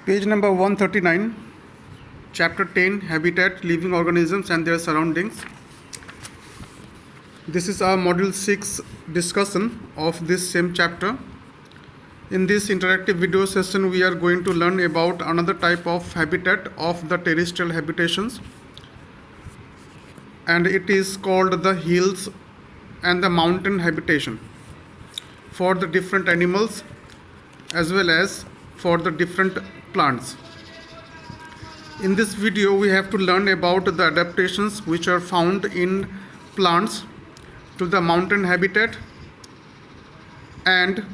Page number 139, Chapter 10, Habitat, Living Organisms and Their Surroundings. This is our Module 6 discussion of this same chapter. In this interactive video session, we are going to learn about another type of habitat of the terrestrial habitations, and it is called the hills and the mountain habitation for the different animals as well as for the different plants. In this video, we have to learn about the adaptations which are found in plants to the mountain habitat and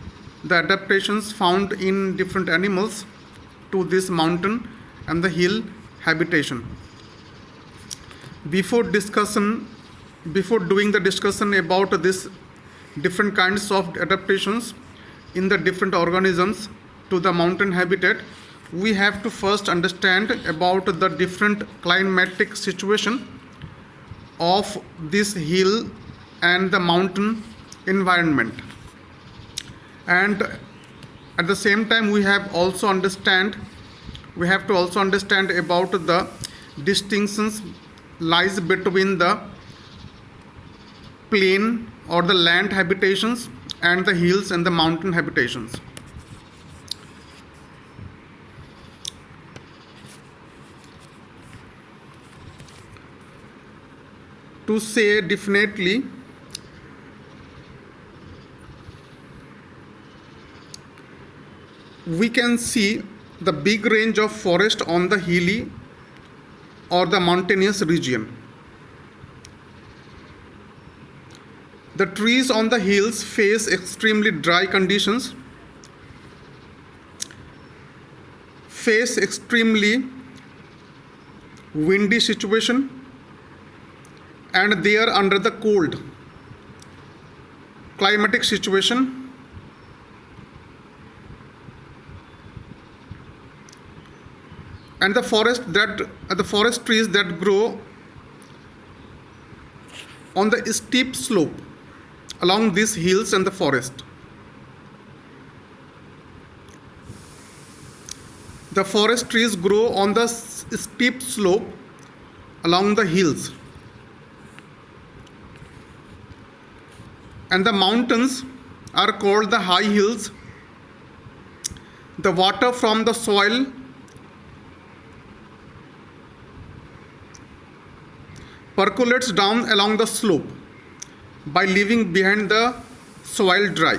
the adaptations found in different animals to this mountain and the hill habitation. Before doing the discussion about this different kinds of adaptations in the different organisms to the mountain habitat, we have to first understand about the different climatic situation of this hill and the mountain environment. And at the same time, we have to also understand about the distinctions lies between the plain or the land habitations and the hills and the mountain habitations. To say definitely, we can see the big range of forest on the hilly or the mountainous region. The trees on the hills face extremely dry conditions, face extremely windy situation, and they are under the cold climatic situation. And the forest trees that grow on the steep slope along these hills and the forest. The forest trees grow on the steep slope along the hills. And the mountains are called the high hills. The water from the soil percolates down along the slope by leaving behind the soil dry.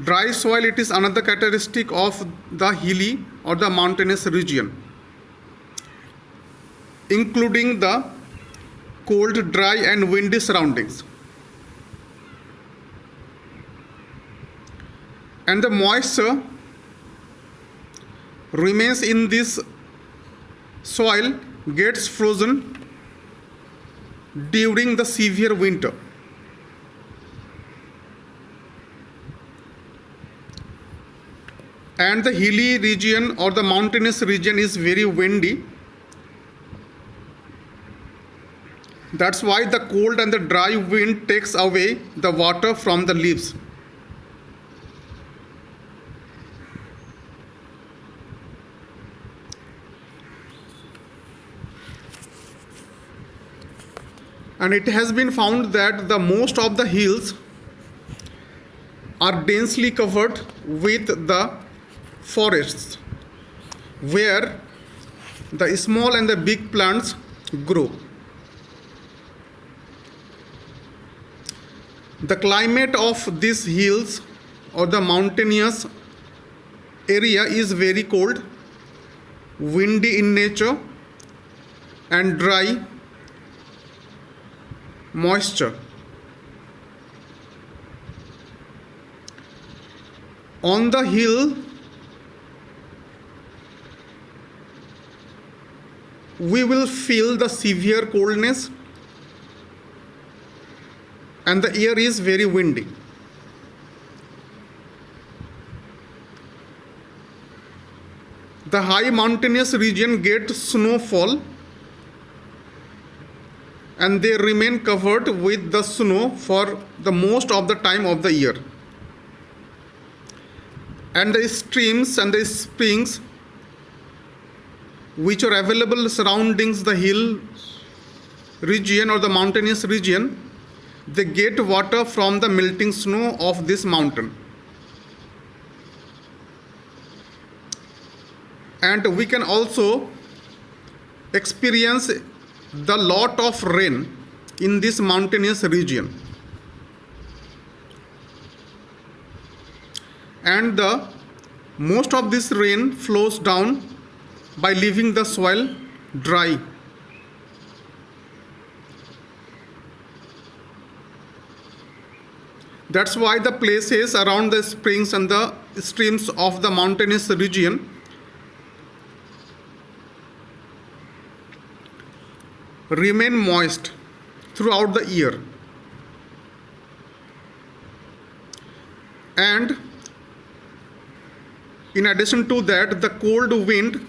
Dry soil, it is another characteristic of the hilly or the mountainous region, including the cold, dry and windy surroundings. And the moisture remains in this soil, gets frozen during the severe winter. And the hilly region or the mountainous region is very windy. That's why the cold and the dry wind takes away the water from the leaves. And it has been found that the most of the hills are densely covered with the forests, where the small and the big plants grow. The climate of these hills or the mountainous area is very cold, windy in nature, and dry, moisture. On the hill, we will feel the severe coldness and the air is very windy. The high mountainous region get snowfall and they remain covered with the snow for the most of the time of the year. and the streams and the springs which are available surrounding the hill region or the mountainous region, they get water from the melting snow of this mountain. And we can also experience the lot of rain in this mountainous region. And the most of this rain flows down by leaving the soil dry. That's why the places around the springs and the streams of the mountainous region remain moist throughout the year. And in addition to that, the cold wind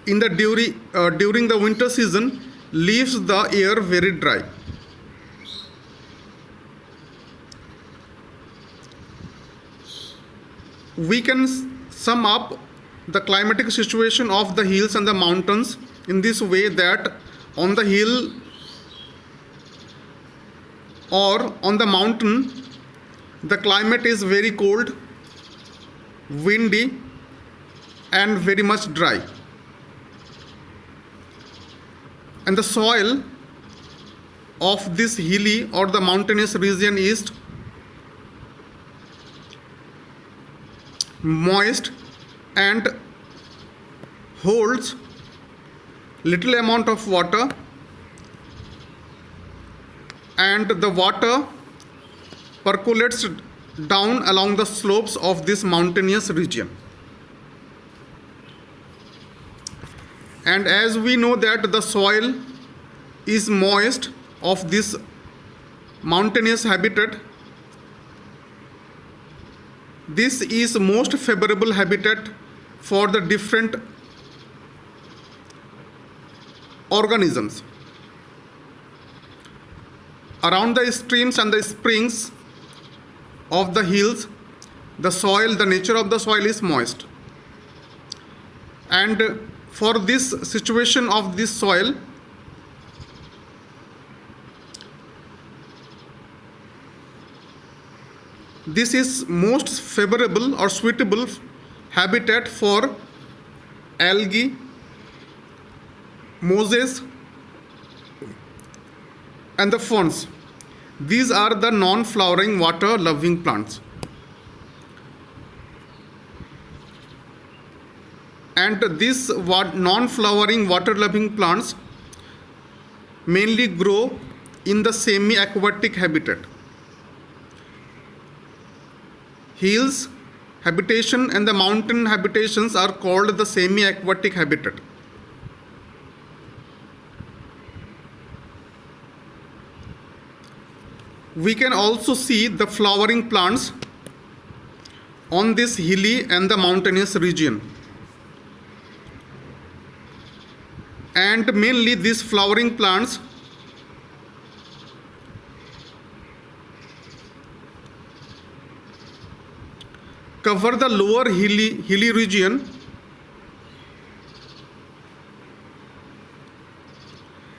during the winter season leaves the air very dry. We can sum up the climatic situation of the hills and the mountains in this way, that on the hill or on the mountain, the climate is very cold, windy, and very much dry. And the soil of this hilly or the mountainous region is moist and holds little amount of water, and the water percolates down along the slopes of this mountainous region. And as we know that the soil is moist of this mountainous habitat, this is most favorable habitat for the different organisms. Around the streams and the springs of the hills, the soil, the nature of the soil is moist. And for this situation of this soil, this is most favorable or suitable habitat for algae, mosses, and the ferns. These are the non-flowering water-loving plants. And these non-flowering water-loving plants mainly grow in the semi-aquatic habitat. Hills habitation and the mountain habitations are called the semi-aquatic habitat. We can also see the flowering plants on this hilly and the mountainous region. And mainly these flowering plants cover the lower hilly region,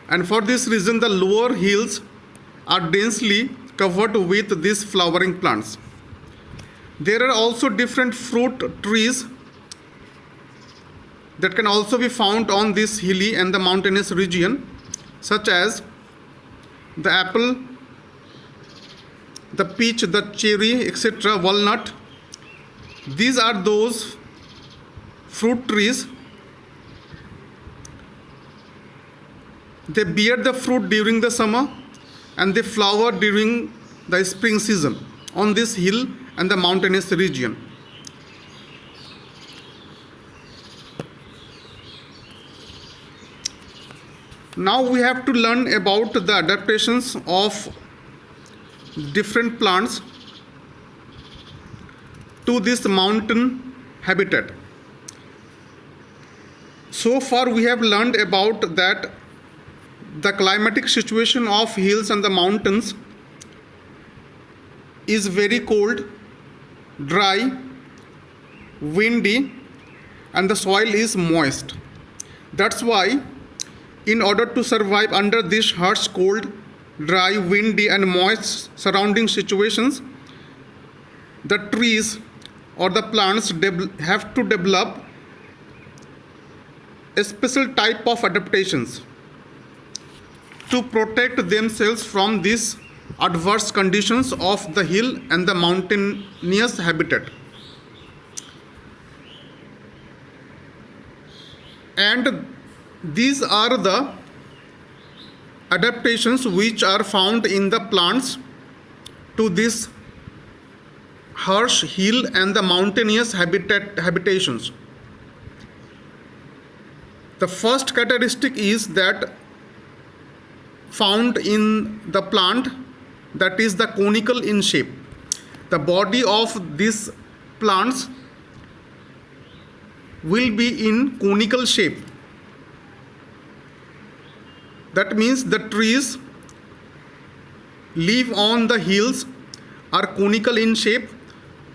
and for this reason the lower hills are densely covered with these flowering plants. There are also different fruit trees that can also be found on this hilly and the mountainous region, such as the apple, the peach, the cherry, etc., walnut. These are those fruit trees. They bear the fruit during the summer and they flower during the spring season on this hill and the mountainous region. Now we have to learn about the adaptations of different plants to this mountain habitat. So far we have learned about that the climatic situation of hills and the mountains is very cold dry, windy, and the soil is moist. That's why, in order to survive under these harsh, cold, dry, windy, and moist surrounding situations, the trees or the plants have to develop a special type of adaptations to protect themselves from these adverse conditions of the hill and the mountainous habitat. And these are the adaptations which are found in the plants to this harsh hill and the mountainous habitations. The first characteristic is that found in the plant, that is the conical in shape. The body of these plants will be in conical shape. That means the trees live on the hills are conical in shape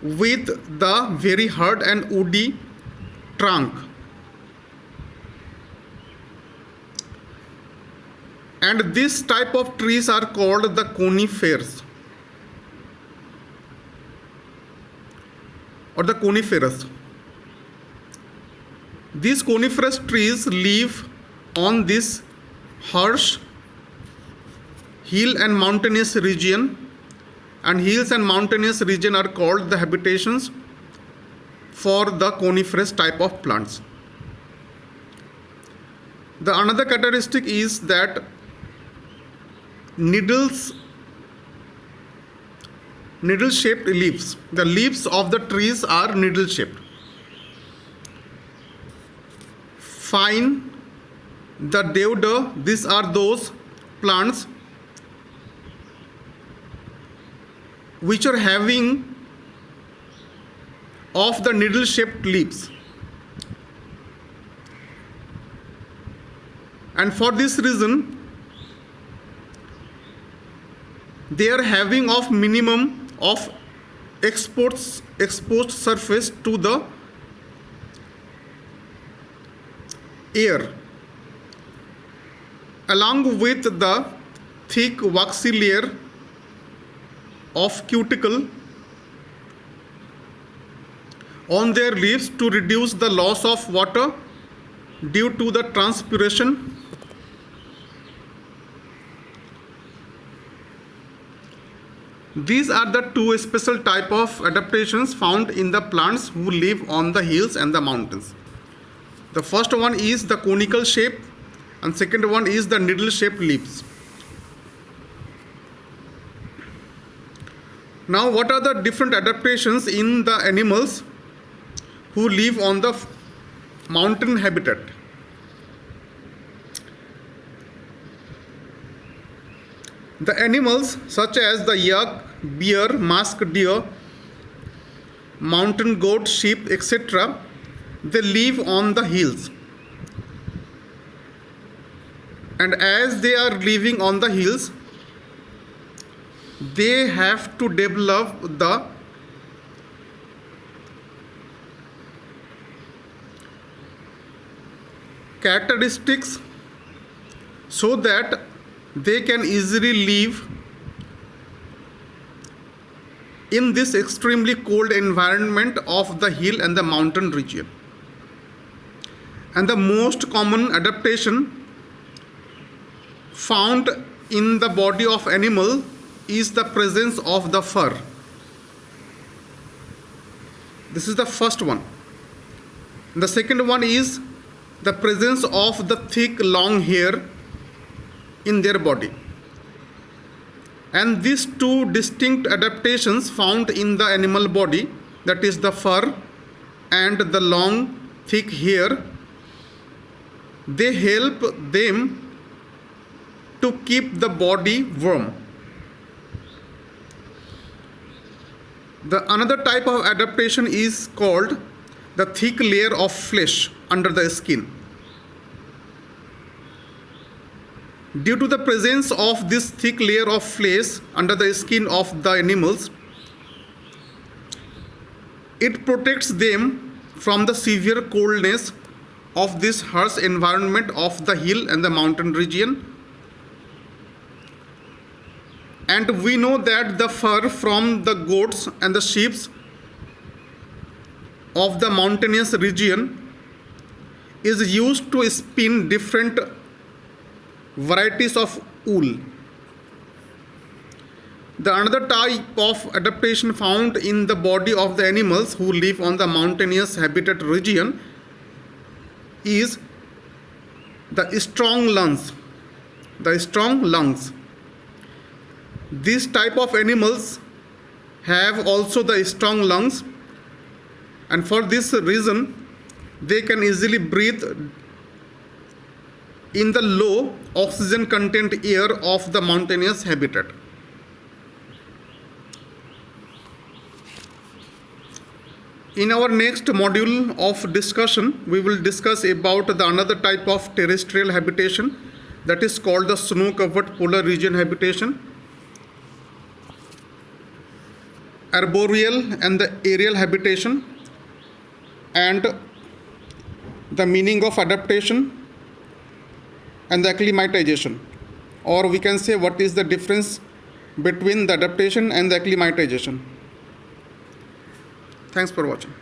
with the very hard and woody trunk. And this type of trees are called the conifers or the coniferous. These coniferous trees live on this harsh hill and mountainous region, and hills and mountainous region are called the habitations for the coniferous type of plants. The another characteristic is that needle shaped leaves. The leaves of the trees are needle shaped. Fine, the deodar, these are those plants which are having of the needle shaped leaves. And for this reason, they are having of minimum of exposed surface to the air, along with the thick waxy layer of cuticle on their leaves to reduce the loss of water due to the transpiration. These are the two special type of adaptations found in the plants who live on the hills and the mountains. The first one is the conical shape, and second one is the needle shaped leaves. Now, what are the different adaptations in the animals who live on the mountain habitat? The animals such as the yak, bear, musk deer, mountain goat, sheep, etc., they live on the hills. And as they are living on the hills, they have to develop the characteristics so that they can easily live in this extremely cold environment of the hill and the mountain region. And the most common adaptation found in the body of animal is the presence of the fur. This is the first one. The second one is the presence of the thick long hair in their body. And these two distinct adaptations found in the animal body, that is the fur and the long thick hair, they help them to keep the body warm. The another type of adaptation is called the thick layer of flesh under the skin. Due to the presence of this thick layer of flesh under the skin of the animals, It protects them from the severe coldness of this harsh environment of the hill and the mountain region. And we know that the fur from the goats and the sheep of the mountainous region is used to spin different varieties of wool. The another type of adaptation found in the body of the animals who live on the mountainous habitat region is the strong lungs. The strong lungs. This type of animals have also the strong lungs, and for this reason they can easily breathe in the low oxygen content air of the mountainous habitat. In our next module of discussion, we will discuss about the another type of terrestrial habitation, that is called the snow-covered polar region habitation, arboreal and the aerial habitation, and the meaning of adaptation and the acclimatization, or we can say what is the difference between the adaptation and the acclimatization. Thanks for watching.